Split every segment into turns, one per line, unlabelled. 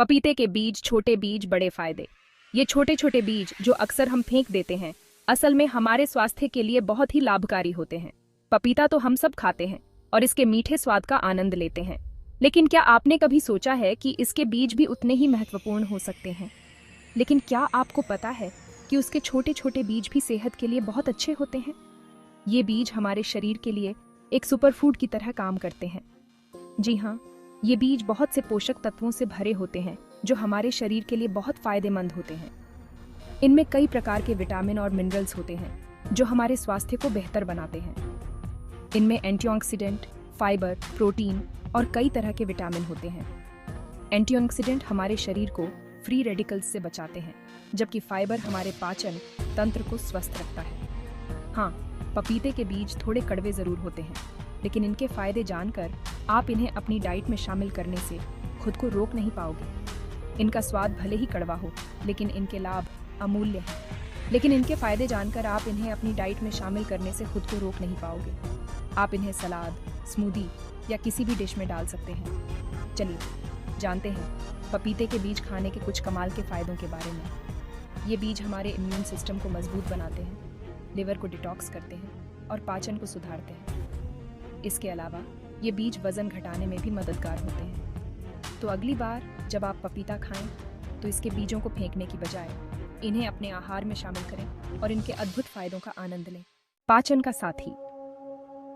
पपीते के बीज, छोटे बीज, बड़े फायदे। ये छोटे छोटे बीज जो अक्सर हम फेंक देते हैं, असल में हमारे स्वास्थ्य के लिए बहुत ही लाभकारी होते हैं। पपीता तो हम सब खाते हैं और इसके मीठे स्वाद का आनंद लेते हैं, लेकिन क्या आपने कभी सोचा है कि इसके बीज भी उतने ही महत्वपूर्ण हो सकते हैं? लेकिन क्या आपको पता है कि उसके छोटे छोटे बीज भी सेहत के लिए बहुत अच्छे होते हैं? ये बीज हमारे शरीर के लिए एक सुपरफूड की तरह काम करते हैं। जी हाँ, ये बीज बहुत से पोषक तत्वों से भरे होते हैं जो हमारे शरीर के लिए बहुत फायदेमंद होते हैं। इनमें कई प्रकार के विटामिन और मिनरल्स होते हैं जो हमारे स्वास्थ्य को बेहतर बनाते हैं। इनमें एंटीऑक्सीडेंट, फाइबर, प्रोटीन और कई तरह के विटामिन होते हैं। एंटीऑक्सीडेंट हमारे शरीर को फ्री रेडिकल्स से बचाते हैं, जबकि फाइबर हमारे पाचन तंत्र को स्वस्थ रखता है। हाँ, पपीते के बीज थोड़े कड़वे जरूर होते हैं, लेकिन इनके फायदे जानकर आप इन्हें अपनी डाइट में शामिल करने से खुद को रोक नहीं पाओगे। इनका स्वाद भले ही कड़वा हो, लेकिन इनके लाभ अमूल्य हैं। लेकिन इनके फायदे जानकर आप इन्हें अपनी डाइट में शामिल करने से खुद को रोक नहीं पाओगे। आप इन्हें सलाद, स्मूदी या किसी भी डिश में डाल सकते हैं। चलिए जानते हैं पपीते के बीज खाने के कुछ कमाल के फायदों के बारे में। ये बीज हमारे इम्यून सिस्टम को मजबूत बनाते हैं, लिवर को डिटॉक्स करते हैं और पाचन को सुधारते हैं। इसके अलावा ये बीज वजन घटाने में भी मददगार होते हैं। तो अगली बार जब आप पपीता खाएं तो इसके बीजों को फेंकने की बजाय इन्हें अपने आहार में शामिल करें और इनके अद्भुत फायदों का आनंद लें। पाचन का साथी।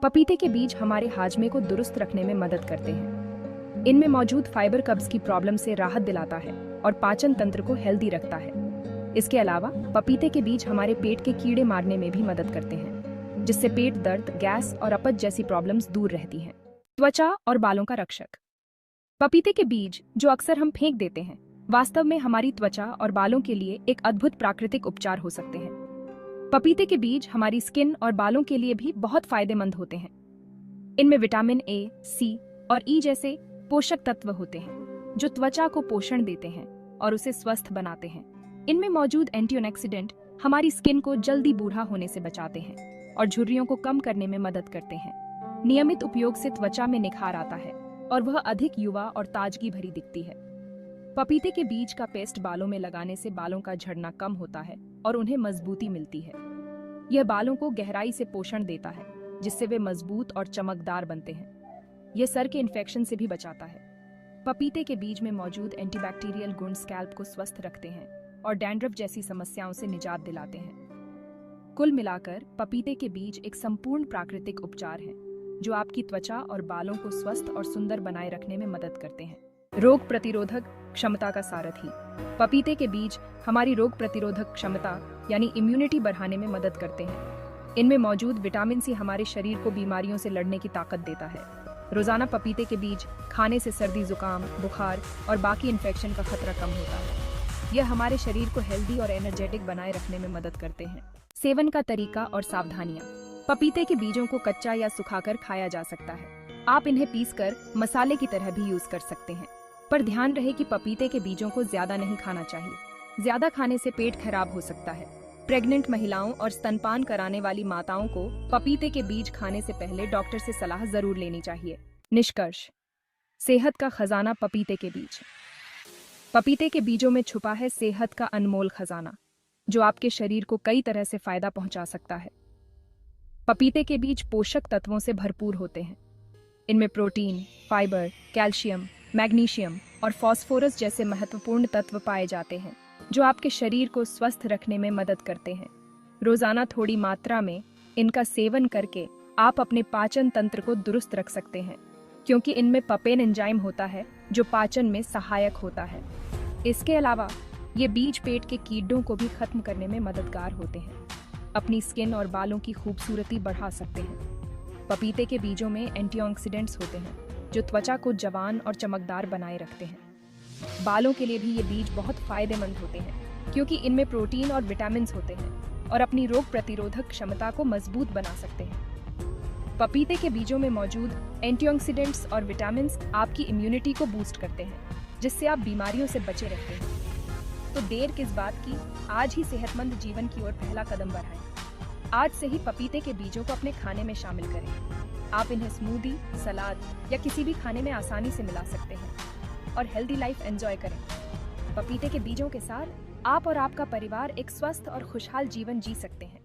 पपीते के बीज हमारे हाजमे को दुरुस्त रखने में मदद करते हैं। इनमें मौजूद फाइबर कब्ज की प्रॉब्लम से राहत दिलाता है और पाचन तंत्र को हेल्दी रखता है। इसके अलावा पपीते के बीज हमारे पेट के कीड़े मारने में भी मदद करते हैं, जिससे पेट दर्द, गैस और अपच जैसी प्रॉब्लम्स दूर रहती हैं। त्वचा और बालों का रक्षक। पपीते के बीज जो अक्सर हम फेंक देते हैं, वास्तव में हमारी त्वचा और बालों के लिए एक अद्भुत प्राकृतिक उपचार हो सकते हैं। पपीते के बीज हमारी स्किन और बालों के लिए भी बहुत फायदेमंद होते हैं। इनमें विटामिन ए, सी और ई जैसे पोषक तत्व होते हैं जो त्वचा को पोषण देते हैं और उसे स्वस्थ बनाते हैं। इनमें मौजूद एंटीऑक्सीडेंट हमारी स्किन को जल्दी बूढ़ा होने से बचाते हैं और झुर्रियों को कम करने में मदद करते हैं। नियमित उपयोग से त्वचा में निखार आता है और वह अधिक युवा और ताजगी भरी दिखती है। पपीते के बीज का पेस्ट बालों में लगाने से बालों का झड़ना कम होता है और उन्हें मजबूती मिलती है। यह बालों को गहराई से पोषण देता है, जिससे वे मजबूत और चमकदार बनते हैं। यह सर के इन्फेक्शन से भी बचाता है। पपीते के बीज में मौजूद एंटीबैक्टीरियल गुण स्कैल्प को स्वस्थ रखते हैं और डैंड्रफ जैसी समस्याओं से निजात दिलाते हैं। कुल मिलाकर पपीते के बीज एक संपूर्ण प्राकृतिक उपचार है जो आपकी त्वचा और बालों को स्वस्थ और सुंदर बनाए रखने में मदद करते हैं। रोग प्रतिरोधक क्षमता का सारथी। पपीते के बीज हमारी रोग प्रतिरोधक क्षमता यानी इम्यूनिटी बढ़ाने में मदद करते हैं। इनमें मौजूद विटामिन सी हमारे शरीर को बीमारियों से लड़ने की ताकत देता है। रोजाना पपीते के बीज खाने से सर्दी, जुकाम, बुखार और बाकी इन्फेक्शन का खतरा कम होता है। यह हमारे शरीर को हेल्दी और एनर्जेटिक बनाए रखने में मदद करते हैं। सेवन का तरीका और सावधानियां। पपीते के बीजों को कच्चा या सुखाकर खाया जा सकता है। आप इन्हें पीसकर मसाले की तरह भी यूज कर सकते हैं, पर ध्यान रहे कि पपीते के बीजों को ज्यादा नहीं खाना चाहिए। ज्यादा खाने से पेट खराब हो सकता है। प्रेग्नेंट महिलाओं और स्तनपान कराने वाली माताओं को पपीते के बीज खाने से पहले डॉक्टर से सलाह जरूर लेनी चाहिए। निष्कर्ष। सेहत का खजाना पपीते के बीज। पपीते के बीजों में छुपा है सेहत का अनमोल खजाना, जो आपके शरीर को कई तरह से फायदा पहुंचा सकता है। पपीते के बीज पोषक तत्वों से भरपूर होते हैं। इनमें प्रोटीन, फाइबर, कैल्शियम, मैग्नीशियम और फास्फोरस जैसे महत्वपूर्ण तत्व पाए जाते हैं जो आपके शरीर को स्वस्थ रखने में मदद करते हैं। रोजाना थोड़ी मात्रा में इनका सेवन करके आप अपने पाचन तंत्र को दुरुस्त रख सकते हैं, क्योंकि इनमें पपेन एंजाइम होता है जो पाचन में सहायक होता है। इसके अलावा ये बीज पेट के कीड़ों को भी खत्म करने में मददगार होते हैं। अपनी स्किन और बालों की खूबसूरती बढ़ा सकते हैं। पपीते के बीजों में एंटीऑक्सीडेंट्स होते हैं जो त्वचा को जवान और चमकदार बनाए रखते हैं। बालों के लिए भी ये बीज बहुत फायदेमंद होते हैं, क्योंकि इनमें प्रोटीन और विटामिन होते हैं और अपनी रोग प्रतिरोधक क्षमता को मजबूत बना सकते हैं। पपीते के बीजों में मौजूद एंटीऑक्सीडेंट्स और विटामिन आपकी इम्यूनिटी को बूस्ट करते हैं, जिससे आप बीमारियों से बचे रहते हैं। तो देर किस बात की, आज ही सेहतमंद जीवन की ओर पहला कदम बढ़ाएं। आज से ही पपीते के बीजों को अपने खाने में शामिल करें। आप इन्हें स्मूदी, सलाद या किसी भी खाने में आसानी से मिला सकते हैं। और हेल्दी लाइफ एंजॉय करें। पपीते के बीजों के साथ आप और आपका परिवार एक स्वस्थ और खुशहाल जीवन जी सकते हैं।